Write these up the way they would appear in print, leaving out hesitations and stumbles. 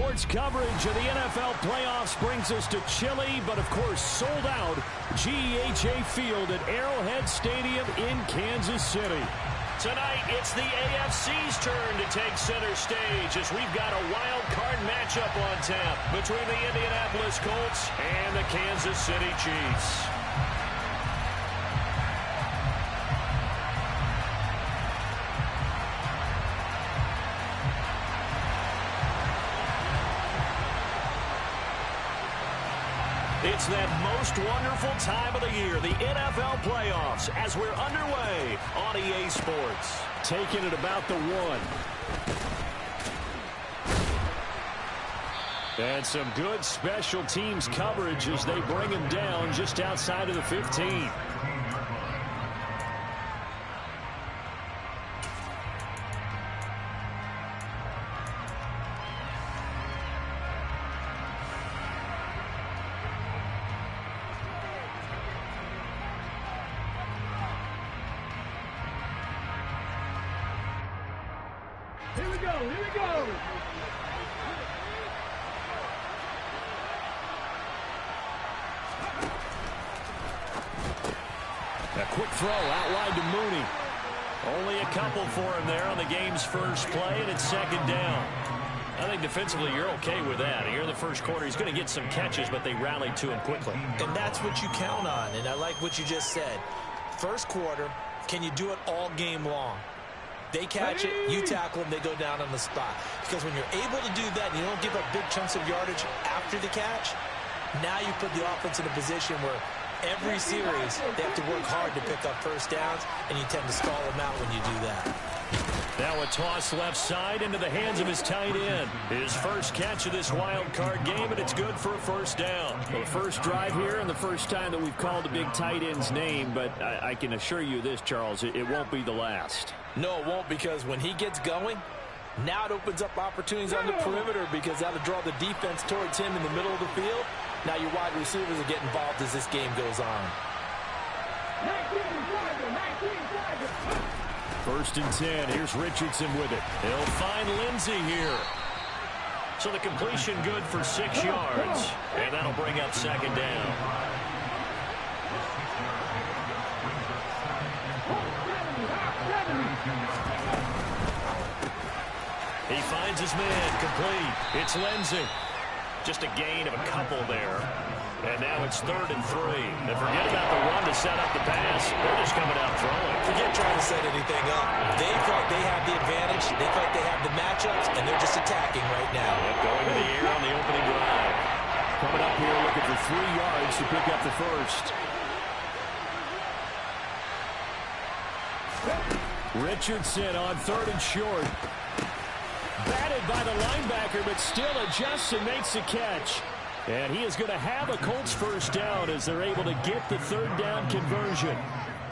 Sports coverage of the NFL playoffs brings us to chilly, but of course sold out GEHA Field at Arrowhead Stadium in Kansas City. Tonight, it's the AFC's turn to take center stage as we've got a wild card matchup on tap between the Indianapolis Colts and the Kansas City Chiefs. It's that most wonderful time of the year, the NFL playoffs, as we're underway on EA Sports. Taking it about the 1. And some good special teams coverage as they bring him down just outside of the 15. Here we go, here we go! A quick throw out wide to Mooney. Only a couple for him there on the game's first play, and it's second down. I think defensively you're okay with that. Here in the first quarter, he's going to get some catches, but they rallied to him quickly. And that's what you count on, and I like what you just said. First quarter, can you do it all game long? They catch it, you tackle them, they go down on the spot. Because when you're able to do that and you don't give up big chunks of yardage after the catch, now you put the offense in a position where every series they have to work hard to pick up first downs, and you tend to stall them out when you do that. Now a toss left side into the hands of his tight end. His first catch of this wild card game, and it's good for a first down. Well, the first drive here and the first time that we've called a big tight end's name, but I can assure you this, Charles, it won't be the last. No, it won't, because when he gets going, now it opens up opportunities on the perimeter because that'll draw the defense towards him in the middle of the field. Now your wide receivers will get involved as this game goes on. 19 First and 10. Here's Richardson with it. He'll find Lindsey here. So the completion good for 6 yards, and that'll bring up second down. He finds his man, complete. It's Lindsey. Just a gain of a couple there. And now it's 3rd and 3. And forget about the run to set up the pass. They're just coming out throwing. Forget trying to set anything up. They feel like they have the advantage. They feel like they have the matchups, and they're just attacking right now. Yep, going to the air on the opening drive. Coming up here looking for 3 yards to pick up the first. Richardson on 3rd and short. Batted by the linebacker, but still adjusts and makes the catch. And he is going to have a Colts first down as they're able to get the 3rd down conversion.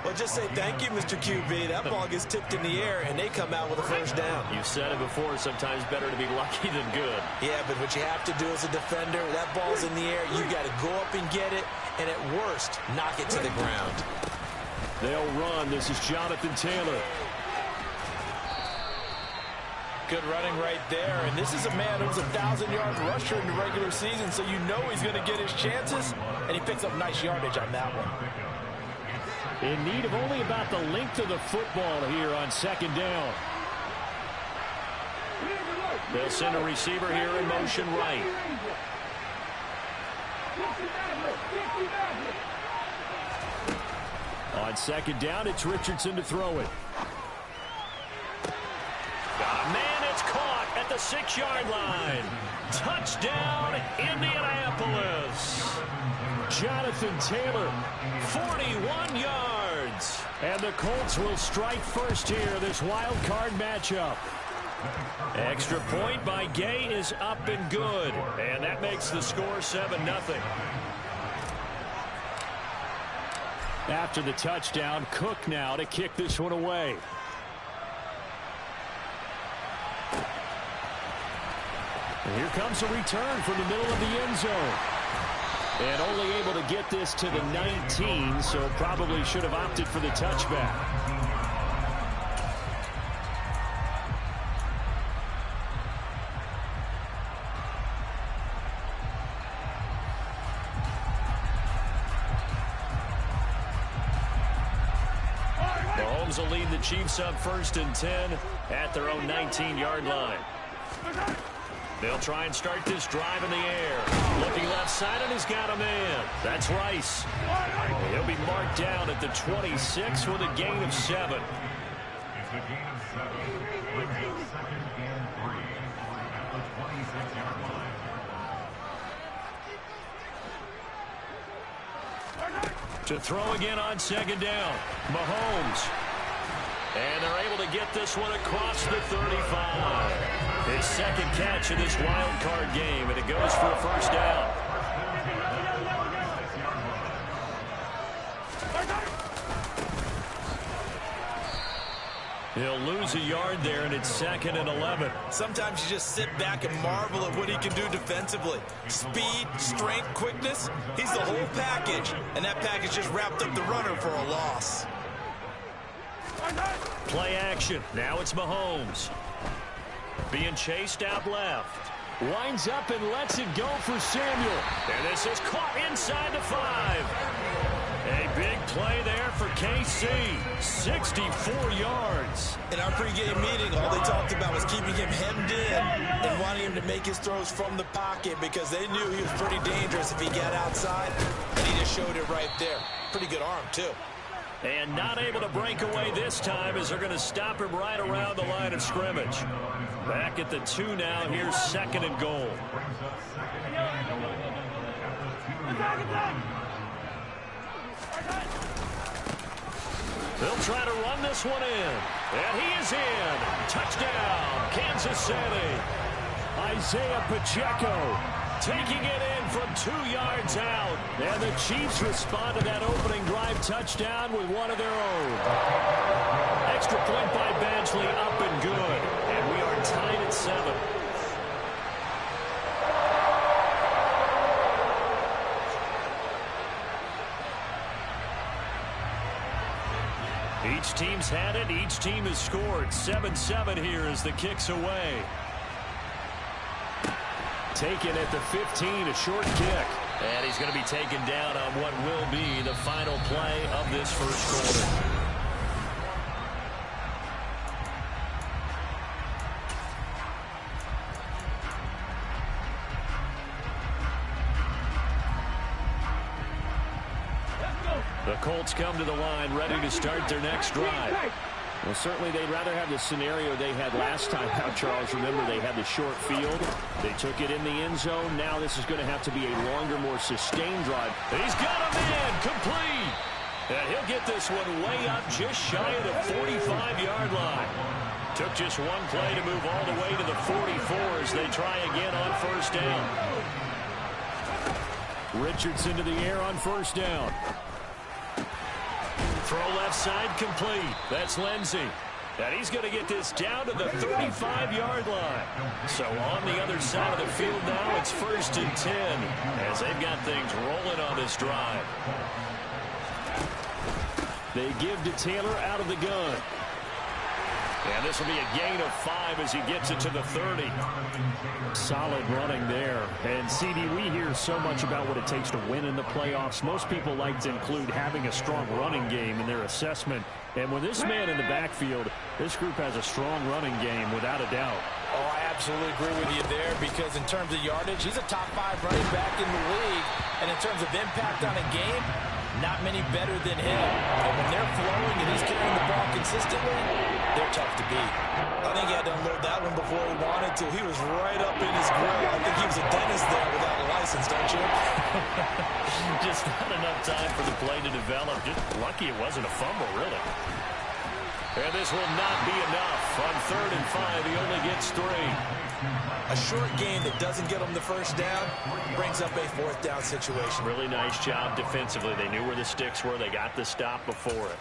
Well, just say thank you, Mr. QB. That ball gets tipped in the air, and they come out with a first down. You've said it before, sometimes better to be lucky than good. Yeah, but what you have to do as a defender, that ball's in the air, you got to go up and get it, and at worst, knock it to the ground. They'll run. This is Jonathan Taylor. Good running right there, and this is a man who's a 1,000-yard rusher in the regular season, so you know he's going to get his chances, and he picks up nice yardage on that one. In need of only about the length of the football here on second down. They'll send a receiver here in motion right. On second down, it's Richardson to throw it. Man, it's caught at the 6-yard line. Touchdown, Indianapolis. Jonathan Taylor, 41 yards. And the Colts will strike first here, this wild card matchup. Extra point by Gay is up and good. And that makes the score 7-0. After the touchdown, Cook now to kick this one away. And here comes a return from the middle of the end zone. And only able to get this to the 19, so probably should have opted for the touchback. Mahomes will lead the Chiefs up 1st and 10 at their own 19-yard line. They'll try and start this drive in the air. Looking left side, and he's got a man. That's Rice. He'll be marked down at the 26 with a gain of 7. To throw again on 2nd down. Mahomes. And they're able to get this one across the 35. His 2nd catch in this wild card game, and it goes for a 1st down. He'll lose a yard there, and it's 2nd and 11. Sometimes you just sit back and marvel at what he can do defensively. Speed, strength, quickness, he's the whole package. And that package just wrapped up the runner for a loss. Play action. Now it's Mahomes. Being chased out left. Winds up and lets it go for Samuel. And this is caught inside the 5. A big play there for KC. 64 yards. In our pregame meeting, all they talked about was keeping him hemmed in and wanting him to make his throws from the pocket because they knew he was pretty dangerous if he got outside. And he just showed it right there. Pretty good arm, too. And not able to break away this time as they're going to stop him right around the line of scrimmage. Back at the 2 now. Here's 2nd and goal. They'll try to run this one in. And he is in. Touchdown, Kansas City. Isaiah Pacheco taking it in from 2 yards out. And the Chiefs respond to that opening drive touchdown with one of their own. Extra point by Badgley, up and good. And we are tied at 7. Each team's had it. Each team has scored. 7-7 here as the kick's away. Taken at the 15, a short kick. And he's going to be taken down on what will be the final play of this first quarter. The Colts come to the line, ready to start their next drive. Well, certainly they'd rather have the scenario they had last time out, Charles. Remember, they had the short field. They took it in the end zone. Now this is going to have to be a longer, more sustained drive. He's got a man, complete. And he'll get this one way up just shy of the 45-yard line. Took just one play to move all the way to the 44 as they try again on 1st down. Richardson to the air on 1st down. Throw left side complete. That's Lindsey. And he's going to get this down to the 35-yard line. So on the other side of the field now, it's 1st and 10 as they've got things rolling on this drive. They give to Taylor out of the gun. And this will be a gain of 5 as he gets it to the 30. Solid running there. And, CD, we hear so much about what it takes to win in the playoffs. Most people like to include having a strong running game in their assessment. And with this man in the backfield, this group has a strong running game without a doubt. Oh, I absolutely agree with you there because in terms of yardage, he's a top 5 running back in the league. And in terms of impact on a game, not many better than him. And when they're flowing and he's carrying the ball consistently, they're tough to beat. I think he had to unload that one before he wanted to. He was right up in his grill. I think he was a dentist there without a license, don't you? Just not enough time for the play to develop. Just lucky it wasn't a fumble, really. And this will not be enough. On 3rd and 5, he only gets 3. A short game that doesn't get him the 1st down brings up a 4th down situation. Really nice job defensively. They knew where the sticks were. They got the stop before it.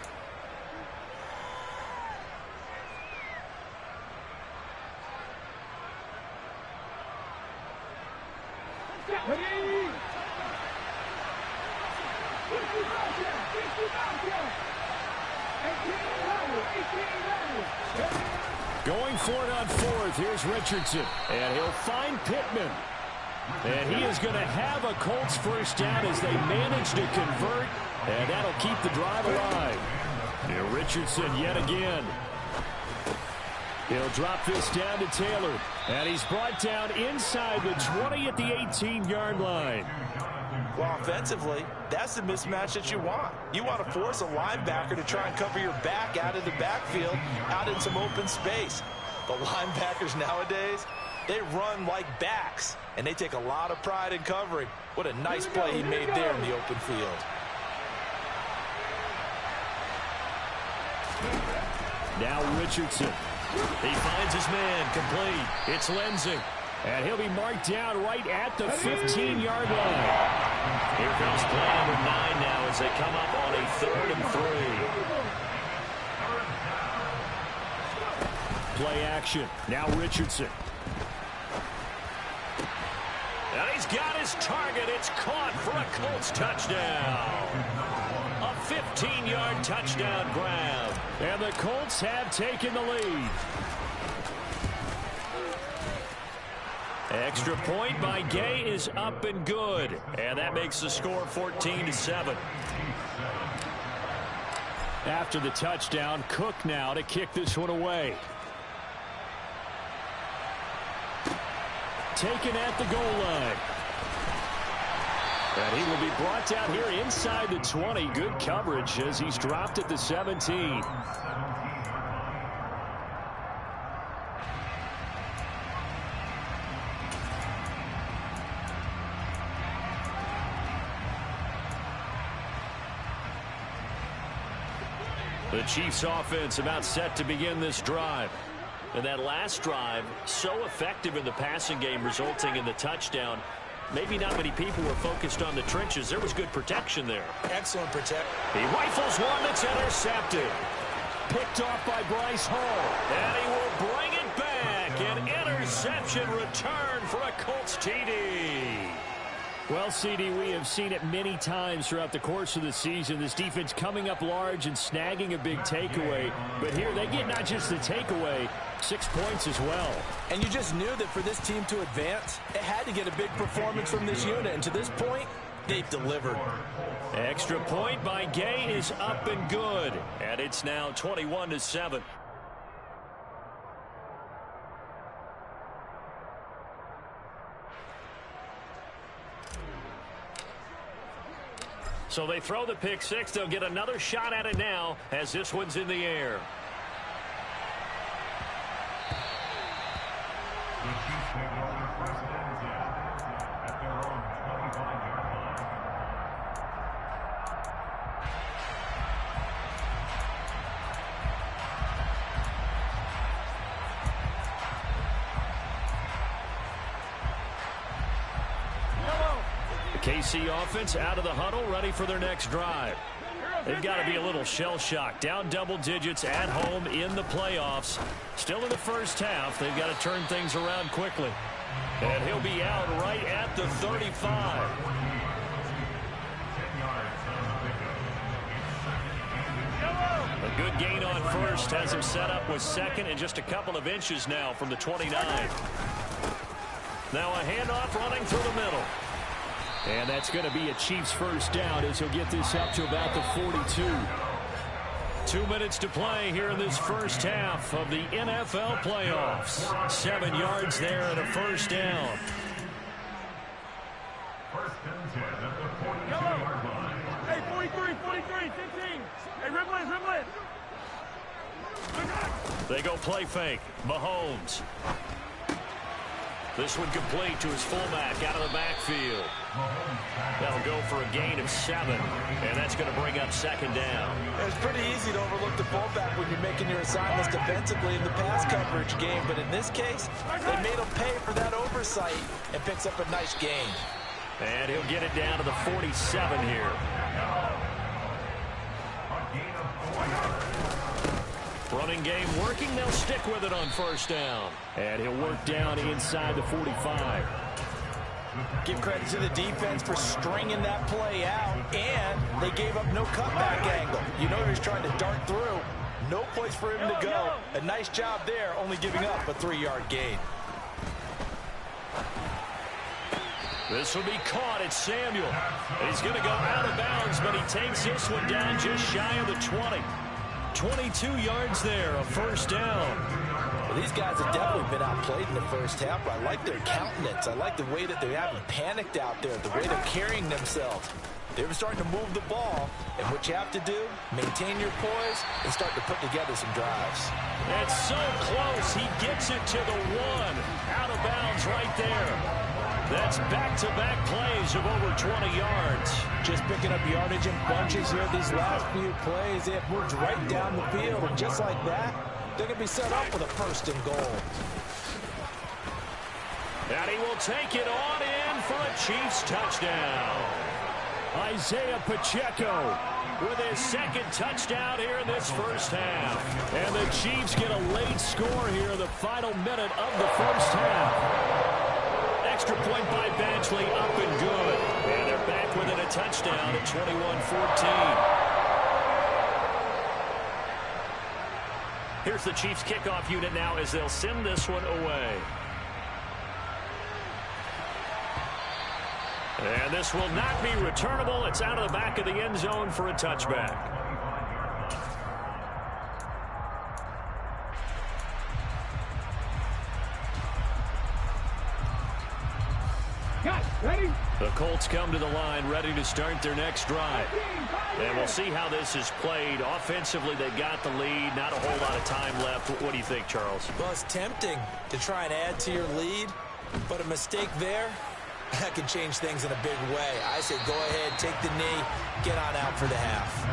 Going for it on 4th. Here's Richardson. And he'll find Pittman. And he is going to have a Colts 1st down as they manage to convert. And that'll keep the drive alive. Yeah, Richardson yet again. He'll drop this down to Taylor. And he's brought down inside the 20 at the 18-yard line. Well, offensively, that's the mismatch that you want. You want to force a linebacker to try and cover your back out of the backfield, out in some open space. The linebackers nowadays, they run like backs, and they take a lot of pride in covering. What a nice play he made there in the open field. Now Richardson. He finds his man complete. It's Lindsey. And he'll be marked down right at the 15-yard line. Here comes play number 9 now as they come up on a 3rd and 3. Play action. Now Richardson. And he's got his target. It's caught for a Colts touchdown. A 15-yard touchdown grab. And the Colts have taken the lead. Extra point by Gay is up and good. And that makes the score 14-7. After the touchdown, Cook now to kick this one away. Taken at the goal line. And he will be brought down here inside the 20. Good coverage as he's dropped at the 17. The Chiefs offense about set to begin this drive. And that last drive, so effective in the passing game, resulting in the touchdown. Maybe not many people were focused on the trenches. There was good protection there. Excellent protection. He rifles one that's intercepted. Picked off by Bryce Hall. And he will bring it back. An interception return for a Colts TD. Well, CD, we have seen it many times throughout the course of the season. This defense coming up large and snagging a big takeaway. But here they get not just the takeaway, 6 points as well. And you just knew that for this team to advance, it had to get a big performance from this unit. And to this point, they've delivered. Extra point by Gay is up and good. And it's now 21-7. So they throw the pick six. They'll get another shot at it now as this one's in the air. KC offense out of the huddle, ready for their next drive. They've got to be a little shell-shocked. Down double digits at home in the playoffs. Still in the first half. They've got to turn things around quickly. And he'll be out right at the 35. A good gain on first has him set up with second and just a couple of inches now from the 29. Now a handoff running through the middle. And that's going to be a Chiefs first down as he'll get this up to about the 42. 2 minutes to play here in this first half of the NFL playoffs. 7 yards there and a first down. First and 10 at the 42-yard line. Hey, 43, 15. Hey, dribble it. They go play fake. Mahomes. This one complete to his fullback out of the backfield. That'll go for a gain of 7, and that's going to bring up second down. It's pretty easy to overlook the fullback when you're making your assignments defensively in the pass coverage game, but in this case, they made him pay for that oversight and picks up a nice gain. And he'll get it down to the 47 here. Running game working. They'll stick with it on first down. And he'll work down inside the 45. Give credit to the defense for stringing that play out, and they gave up no cutback angle. You know he was trying to dart through. No place for him to go. A nice job there, only giving up a 3-yard gain. This will be caught. It's Samuel. He's going to go out of bounds, but he takes this one down just shy of the 20. 22 yards there, a first down. Well, these guys have definitely been outplayed in the first half, but I like their countenance. I like the way that they haven't panicked out there, the way they're carrying themselves. They're starting to move the ball, and what you have to do, maintain your poise and start to put together some drives. It's so close. He gets it to the one. Out of bounds right there. That's back-to-back plays of over 20 yards. Just picking up yardage in bunches here these last few plays. They have moved right down the field, and just like that, they're going to be set up with a first and goal. And he will take it on in for a Chiefs touchdown. Isaiah Pacheco with his second touchdown here in this first half. And the Chiefs get a late score here in the final minute of the first half. Extra point by Badgley, up and good. And they're back within a touchdown at 21-14. Here's the Chiefs kickoff unit now as they'll send this one away. And this will not be returnable. It's out of the back of the end zone for a touchback. Ready? The Colts come to the line ready to start their next drive. And we'll see how this is played. Offensively, they got the lead. Not a whole lot of time left. What do you think, Charles? Well, it's tempting to try and add to your lead, but a mistake there, that can change things in a big way. I say go ahead, take the knee, get on out for the half.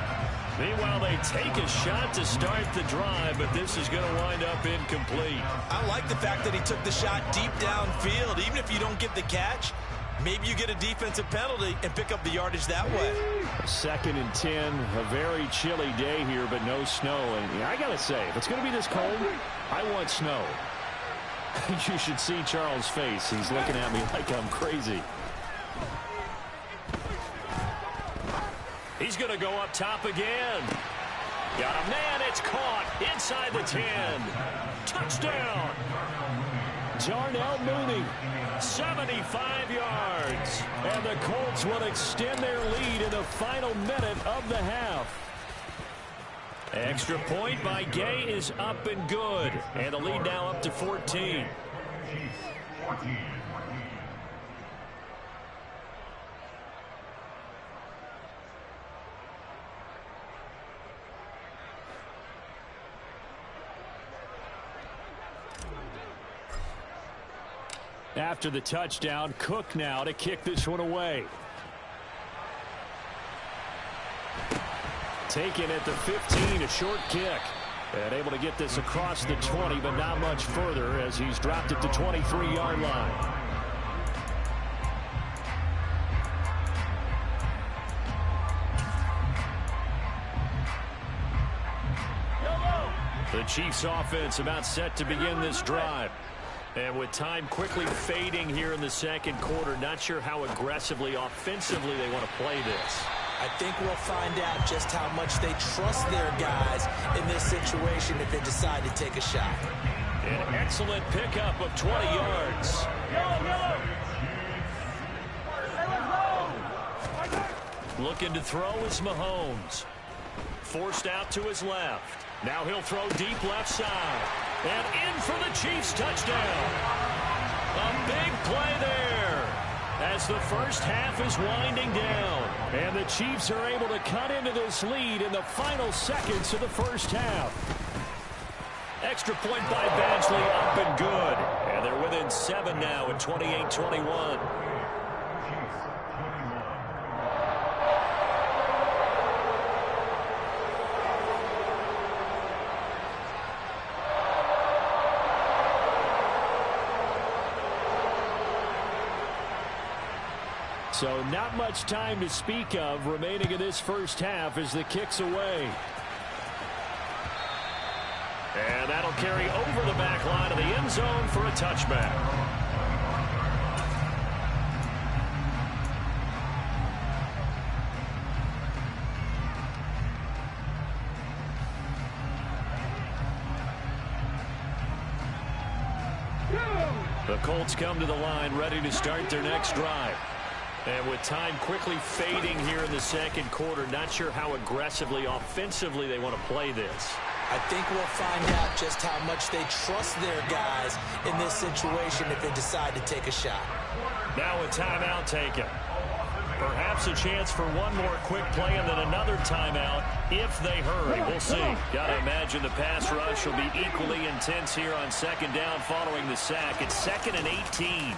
Meanwhile, they take a shot to start the drive, but this is going to wind up incomplete. I like the fact that he took the shot deep downfield. Even if you don't get the catch, maybe you get a defensive penalty and pick up the yardage that way. 2nd and 10, a very chilly day here, but no snow. And I got to say, if it's going to be this cold, I want snow. You should see Charles' face. He's looking at me like I'm crazy. He's going to go up top again. Got a man. It's caught inside the 10. Touchdown. Darnell Mooney. 75 yards. And the Colts will extend their lead in the final minute of the half. Extra point by Gay is up and good. And the lead now up to 14. After the touchdown, Cook now to kick this one away. Taken at the 15, a short kick. And able to get this across the 20, but not much further as he's dropped it to 23-yard line. The Chiefs offense about set to begin this drive. And with time quickly fading here in the second quarter, not sure how aggressively, offensively they want to play this. I think we'll find out just how much they trust their guys in this situation if they decide to take a shot. An excellent pickup of 20 yards. Looking to throw is Mahomes. Forced out to his left. Now he'll throw deep left side. And in for the Chiefs touchdown. A big play there as the first half is winding down. And the Chiefs are able to cut into this lead in the final seconds of the first half. Extra point by Badgley, up and good. And they're within 7 now at 28-21. So not much time to speak of remaining in this first half as the kick's away. And that'll carry over the back line of the end zone for a touchback. The Colts come to the line ready to start their next drive. And with time quickly fading here in the second quarter, not sure how aggressively, offensively they want to play this. I think we'll find out just how much they trust their guys in this situation if they decide to take a shot. Now a timeout taken. Perhaps a chance for one more quick play and then another timeout if they hurry. We'll see. Got to imagine the pass rush will be equally intense here on second down following the sack. It's 2nd and 18.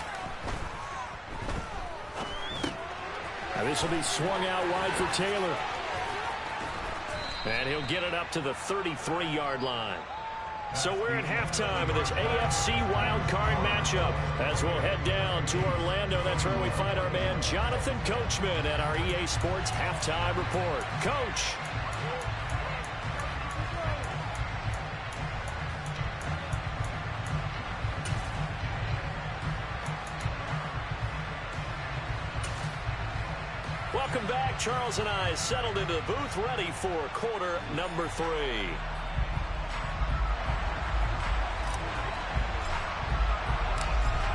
Now this will be swung out wide for Taylor. And he'll get it up to the 33-yard line. So we're at halftime of this AFC wildcard matchup as we'll head down to Orlando. That's where we find our man Jonathan Coachman at our EA Sports Halftime Report. Coach. Welcome back. Charles and I settled into the booth, ready for quarter number 3.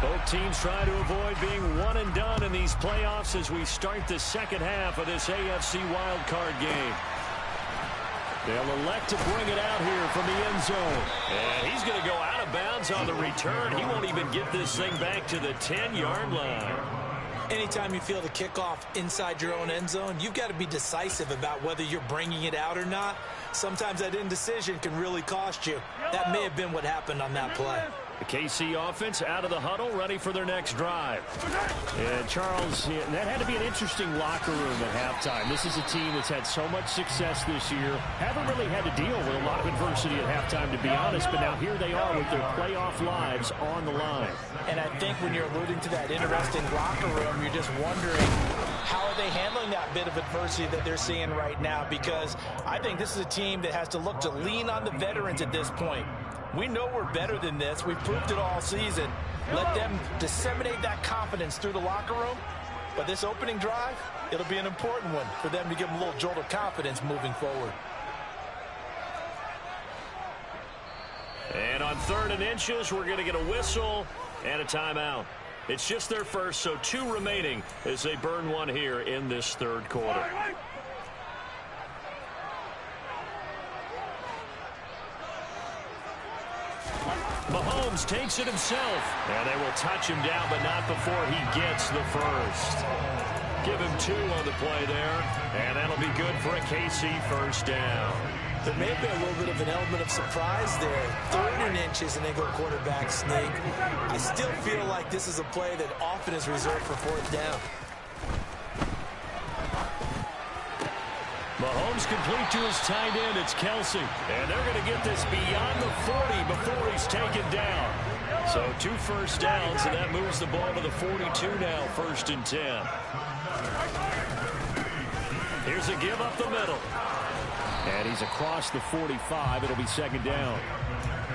Both teams try to avoid being one and done in these playoffs as we start the second half of this AFC wildcard game. They'll elect to bring it out here from the end zone. And he's going to go out of bounds on the return. He won't even get this thing back to the 10-yard line. Anytime you feel the kickoff inside your own end zone, you've got to be decisive about whether you're bringing it out or not. Sometimes that indecision can really cost you. That may have been what happened on that play. The KC offense out of the huddle, ready for their next drive. And Charles, that had to be an interesting locker room at halftime. This is a team that's had so much success this year. Haven't really had to deal with a lot of adversity at halftime, to be honest, but now here they are with their playoff lives on the line. And I think when you're alluding to that interesting locker room, you're just wondering how are they handling that bit of adversity that they're seeing right now, because I think this is a team that has to look to lean on the veterans at this point. We know we're better than this. We've proved it all season. Let them disseminate that confidence through the locker room. But this opening drive, it'll be an important one for them to give them a little jolt of confidence moving forward. And on 3rd and inches, we're going to get a whistle and a timeout. It's just their first, so 2 remaining as they burn one here in this third quarter. Mahomes takes it himself. And they will touch him down, but not before he gets the first. Give him 2 on the play there, and that'll be good for a KC first down. There may have been a little bit of an element of surprise there. 3rd and inches, and they go quarterback sneak. I still feel like this is a play that often is reserved for 4th down. Mahomes complete to his tight end. It's Kelsey. And they're going to get this beyond the 40 before he's taken down. So 2 first downs, and that moves the ball to the 42 now, 1st and 10. Here's a give up the middle. And he's across the 45. It'll be 2nd down.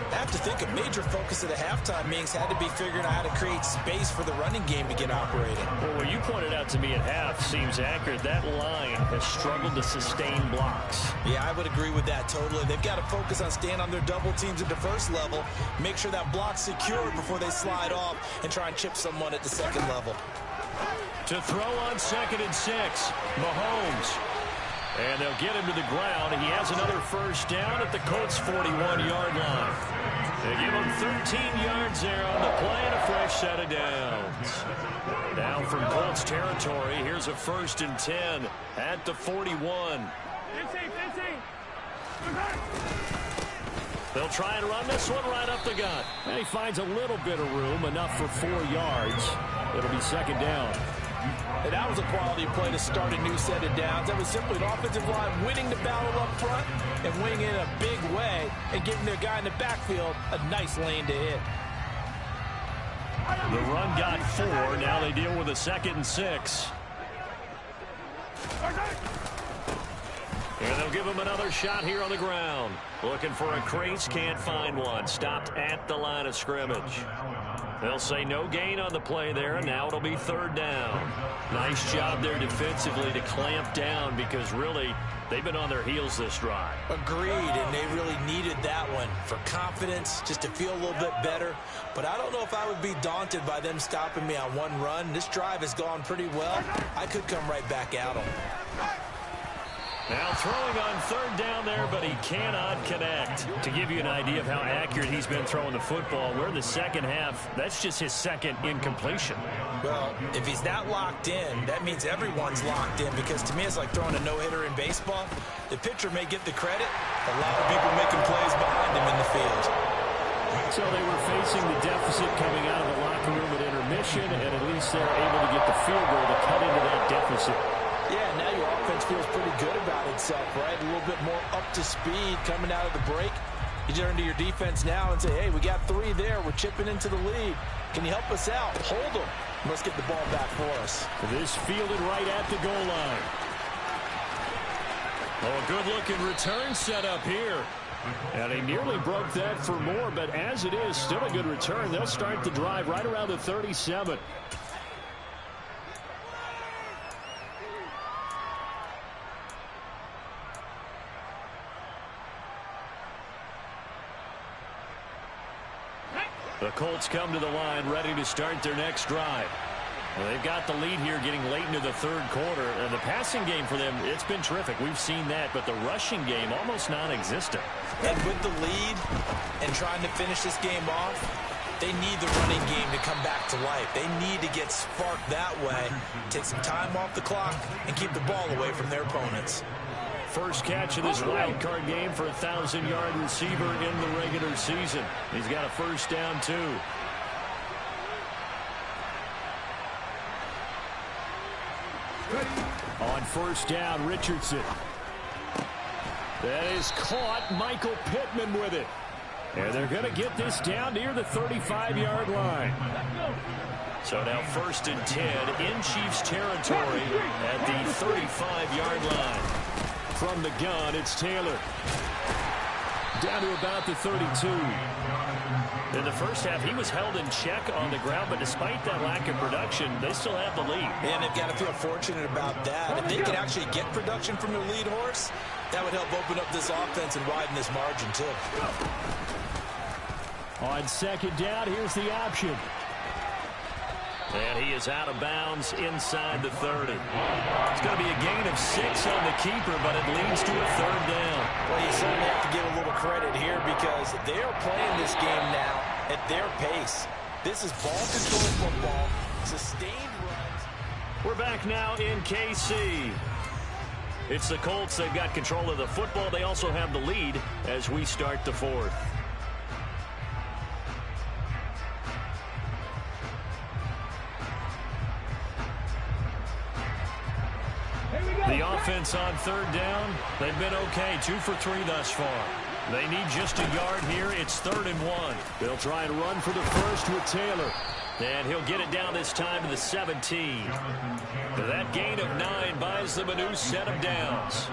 I have to think a major focus of the halftime meetings had to be figuring out how to create space for the running game to get operating. Well, what you pointed out to me at half seems accurate. That line has struggled to sustain blocks. Yeah, I would agree with that totally. They've got to focus on staying on their double teams at the first level, make sure that block's secured before they slide off and try and chip someone at the second level. To throw on 2nd and 6, Mahomes. And they'll get him to the ground. He has another first down at the Colts' 41-yard line. They give him 13 yards there on the play and a fresh set of downs. Now from Colts territory, here's a 1st and 10 at the 41. 15. They'll try and run this one right up the gut. And he finds a little bit of room, enough for 4 yards. It'll be 2nd down. And that was a quality play to start a new set of downs. That was simply an offensive line winning the battle up front and winning in a big way and giving their guy in the backfield a nice lane to hit. The run got 4. Now they deal with a 2nd and 6. And they'll give him another shot here on the ground. Looking for a crease, can't find one. Stopped at the line of scrimmage. They'll say no gain on the play there, and now it'll be 3rd down. Nice job there defensively to clamp down because really they've been on their heels this drive. Agreed, and they really needed that one. run for confidence, just to feel a little bit better. But I don't know if I would be daunted by them stopping me on one run. This drive has gone pretty well. I could come right back at them. Now throwing on third down there, but he cannot connect. To give you an idea of how accurate he's been throwing the football, we're in the second half. That's just his second incompletion. Well, if he's not locked in, that means everyone's locked in, because to me it's like throwing a no-hitter in baseball. The pitcher may get the credit. A lot of people making plays behind him in the field. So they were facing the deficit coming out of the locker room at intermission, and at least they're able to get the field goal to cut into that deficit. Yeah, now your offense feels pretty good about itself, right? A little bit more up to speed coming out of the break. You turn to your defense now and say, hey, we got 3 there. We're chipping into the lead. Can you help us out? Hold them. Let's get the ball back for us. This fielded right at the goal line. Oh, a good-looking return set up here. And he nearly broke that for more, but as it is, still a good return. They'll start the drive right around the 37. The Colts come to the line ready to start their next drive. Well, they've got the lead here getting late into the third quarter. And the passing game for them, it's been terrific. We've seen that, but the rushing game almost non-existent. And with the lead and trying to finish this game off, they need the running game to come back to life. They need to get sparked that way, take some time off the clock, and keep the ball away from their opponents. First catch of this wild card game for a 1,000-yard receiver in the regular season. He's got a first down, too. On first down, Richardson. That is caught. Michael Pittman with it. And they're going to get this down near the 35-yard line. So now first and 10 in Chiefs territory at the 35-yard line. From the gun, it's Taylor. Down to about the 32. In the first half, he was held in check on the ground, but despite that lack of production, they still have the lead. And they've got to feel fortunate about that. If they can actually get production from their lead horse, that would help open up this offense and widen this margin, too. On second down, here's the option. And he is out of bounds inside the 30. It's going to be a gain of 6 on the keeper, but it leads to a third down. Well, you certainly have to give a little credit here because they are playing this game now at their pace. This is ball control football, sustained runs. We're back now in KC. It's the Colts. They've got control of the football. They also have the lead as we start the fourth. The offense on third down, they've been okay. 2 for 3 thus far. They need just a yard here. It's 3rd and 1. They'll try and run for the first with Taylor. And he'll get it down this time to the 17. That gain of 9 buys them a new set of downs.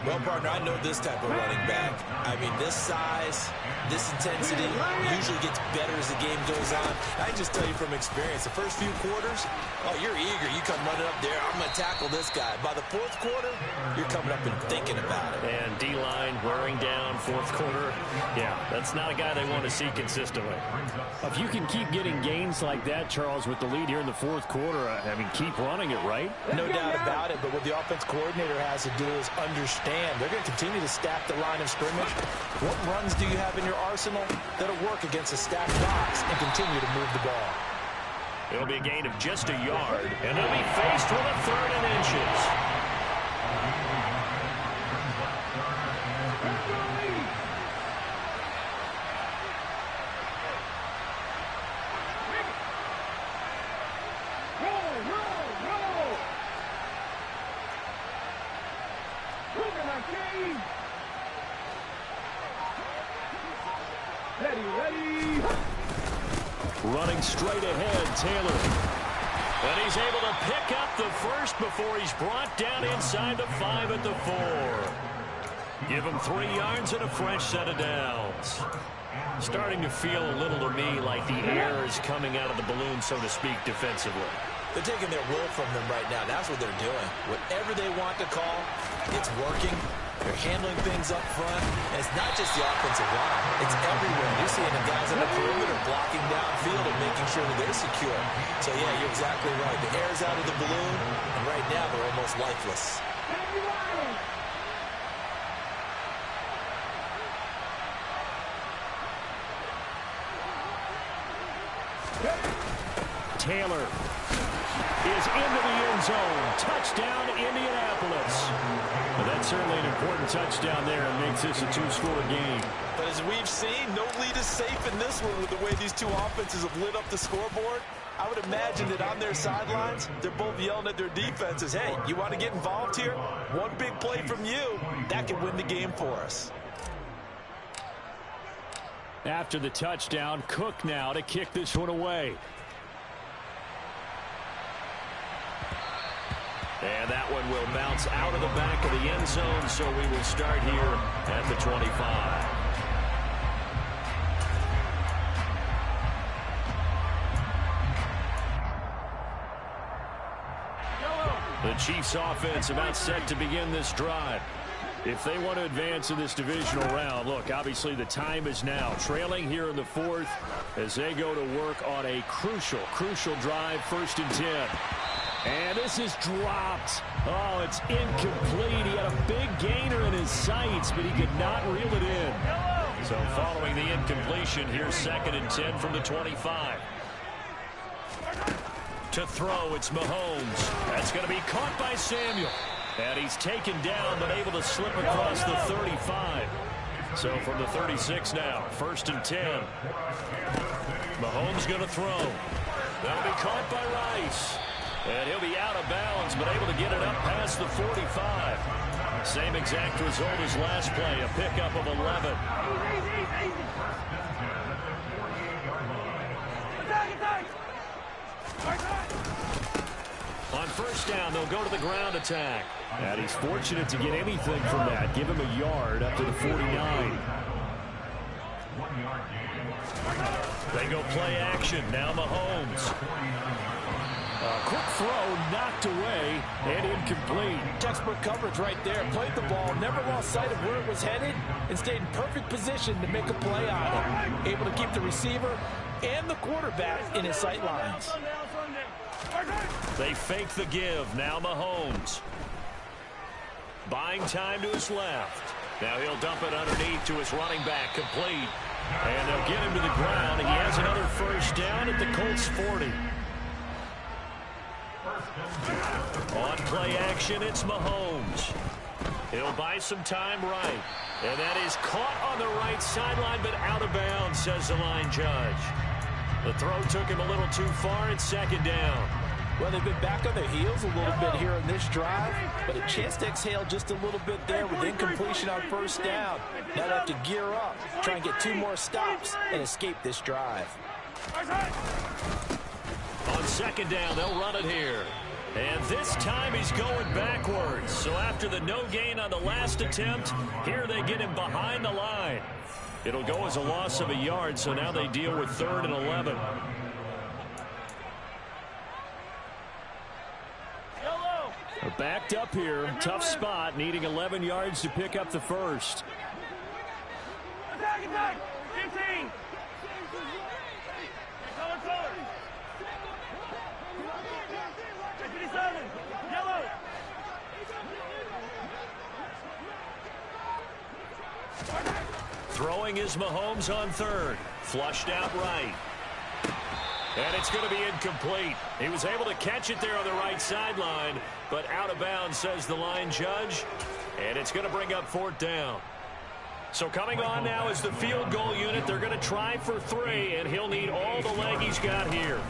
Well, partner, I know this type of running back. I mean, this size, this intensity usually gets better as the game goes on. I just tell you from experience, the first few quarters, oh, you're eager. You come running up there, I'm going to tackle this guy. By the fourth quarter, you're coming up and thinking about it. And D-line wearing down fourth quarter. Yeah, that's not a guy they want to see consistently. If you can keep getting gains like that, Charles, with the lead here in the fourth quarter, I mean, keep running it, right? No doubt about it, but what the offense coordinator has to do is understand they're going to continue to stack the line of scrimmage. What runs do you have in your arsenal that'll work against a stacked box and continue to move the ball? It'll be a gain of just a yard, and they'll be faced with a 3rd and inches. Running straight ahead, Taylor. And he's able to pick up the first before he's brought down inside the 5 at the 4. Give him 3 yards and a fresh set of downs. Starting to feel a little to me like the air is coming out of the balloon, so to speak, defensively. They're taking their will from them right now. That's what they're doing. Whatever they want to call, it's working. They're handling things up front, and it's not just the offensive line. It's everywhere. You're seeing the guys on the perimeter blocking downfield and making sure that they're secure. So, yeah, you're exactly right. The air's out of the balloon, and right now they're almost lifeless. Taylor is into the end zone. Touchdown, Indianapolis. Well, that's certainly an important touchdown there and makes this a two-score game. But as we've seen, no lead is safe in this one with the way these two offenses have lit up the scoreboard. I would imagine that on their sidelines, they're both yelling at their defenses, hey, you want to get involved here? One big play from you, that could win the game for us. After the touchdown, Cook now to kick this one away. And that one will bounce out of the back of the end zone, so we will start here at the 25. The Chiefs offense about set to begin this drive. If they want to advance in this divisional round, look, obviously the time is now. Trailing here in the fourth as they go to work on a crucial drive, 1st and 10. And this is dropped. Oh, it's incomplete. He had a big gainer in his sights, but he could not reel it in. So following the incompletion, here's 2nd and 10 from the 25. To throw, it's Mahomes. That's going to be caught by Samuel. And he's taken down, but able to slip across the 35. So from the 36 now, 1st and 10. Mahomes going to throw. That'll be caught by Rice. And he'll be out of bounds, but able to get it up past the 45. Same exact result as last play, a pickup of 11. On 1st down, they'll go to the ground attack. And he's fortunate to get anything from that. Give him a yard up to the 49. They go play action. Now Mahomes. Quick throw, knocked away, and incomplete. Textbook coverage right there. Played the ball, never lost sight of where it was headed, and stayed in perfect position to make a play on it. Able to keep the receiver and the quarterback in his sight lines. They fake the give. Now Mahomes. Buying time to his left. Now he'll dump it underneath to his running back, complete. And they'll get him to the ground. He has another 1st down at the Colts 40. On play action, it's Mahomes. He'll buy some time right. And that is caught on the right sideline, but out of bounds, says the line judge. The throw took him a little too far. It's 2nd down. Well, they've been back on their heels a little bit here in this drive, but a chance to exhale just a little bit there with incompletion on 1st down. Now they have to gear up, try and get 2 more stops, and escape this drive. On 2nd down, they'll run it here. And this time he's going backwards. So after the no gain on the last attempt, here they get him behind the line. It'll go as a loss of a yard, so now they deal with 3rd and 11. They're backed up here. Tough spot, needing 11 yards to pick up the 1st. Attack! 15! Yellow! Throwing is Mahomes on 3rd. Flushed out right. And it's going to be incomplete. He was able to catch it there on the right sideline, but out of bounds, says the line judge. And it's going to bring up 4th down. So coming on now is the field goal unit. They're going to try for 3, and he'll need all the leg he's got here.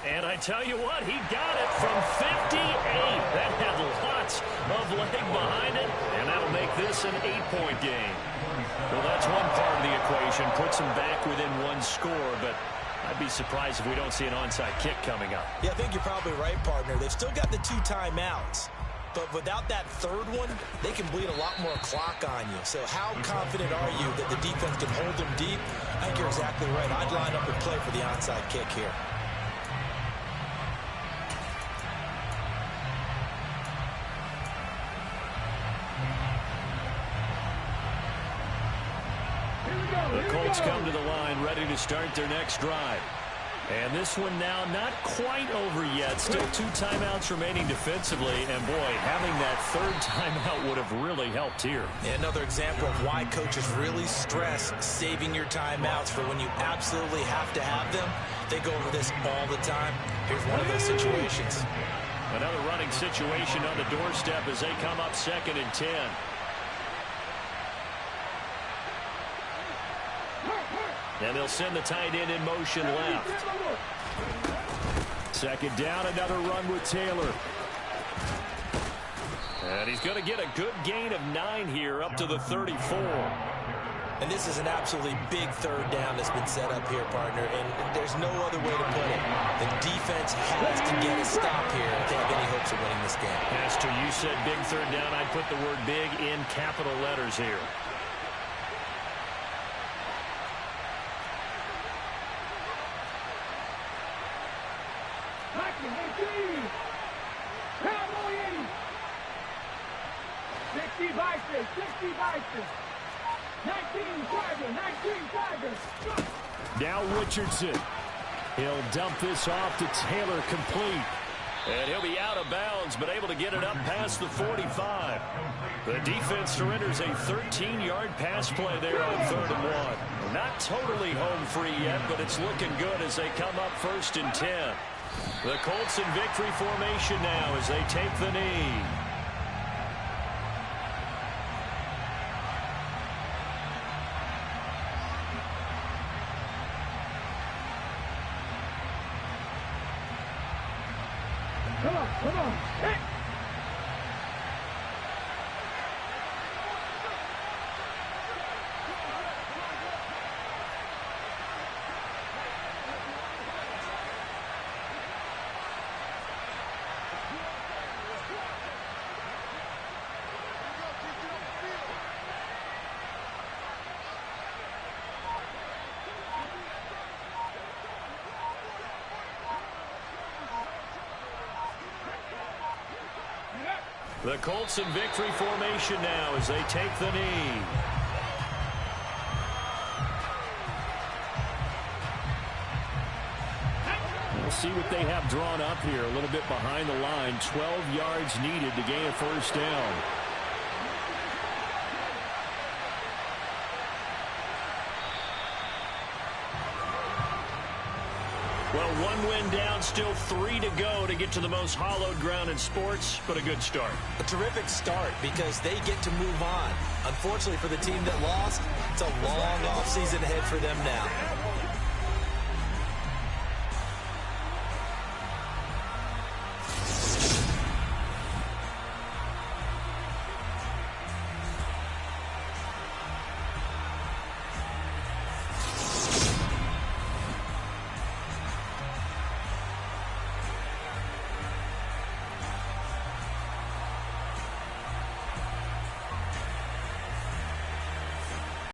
And I tell you what, he got it from 58. That had lots of leg behind it, and that'll make this an 8-point game. Well, that's one part of the equation. Puts him back within 1 score, but I'd be surprised if we don't see an onside kick coming up. Yeah, I think you're probably right, partner. They've still got the 2 timeouts. But without that 3rd one, they can bleed a lot more clock on you. So how confident are you that the defense can hold them deep? I think you're exactly right. I'd line up and play for the onside kick here. The Colts come to the line, ready to start their next drive. And this one now not quite over yet. Still 2 timeouts remaining defensively. And, boy, having that 3rd timeout would have really helped here. Another example of why coaches really stress saving your timeouts for when you absolutely have to have them. They go over this all the time. Here's one of those situations. Another running situation on the doorstep as they come up 2nd and 10. And they'll send the tight end in motion left. 2nd down, another run with Taylor. And he's going to get a good gain of 9 here up to the 34. And this is an absolutely big 3rd down that's been set up here, partner. And there's no other way to put it. The defense has to get a stop here if they have any hopes of winning this game. Pastor, you said big 3rd down. I'd put the word big in capital letters here. Now Richardson. He'll dump this off to Taylor, complete. And he'll be out of bounds, but able to get it up past the 45. The defense surrenders a 13-yard pass play there on 3rd and 1. Not totally home free yet, but it's looking good as they come up 1st and 10. The Colts in victory formation now as they take the knee. Come on. Hey. The Colts in victory formation now as they take the knee. We'll see what they have drawn up here. A little bit behind the line. 12 yards needed to gain a 1st down. Well, 1 win down, still 3 to go to get to the most hallowed ground in sports, but a good start. A terrific start because they get to move on. Unfortunately for the team that lost, it's a long offseason ahead for them now.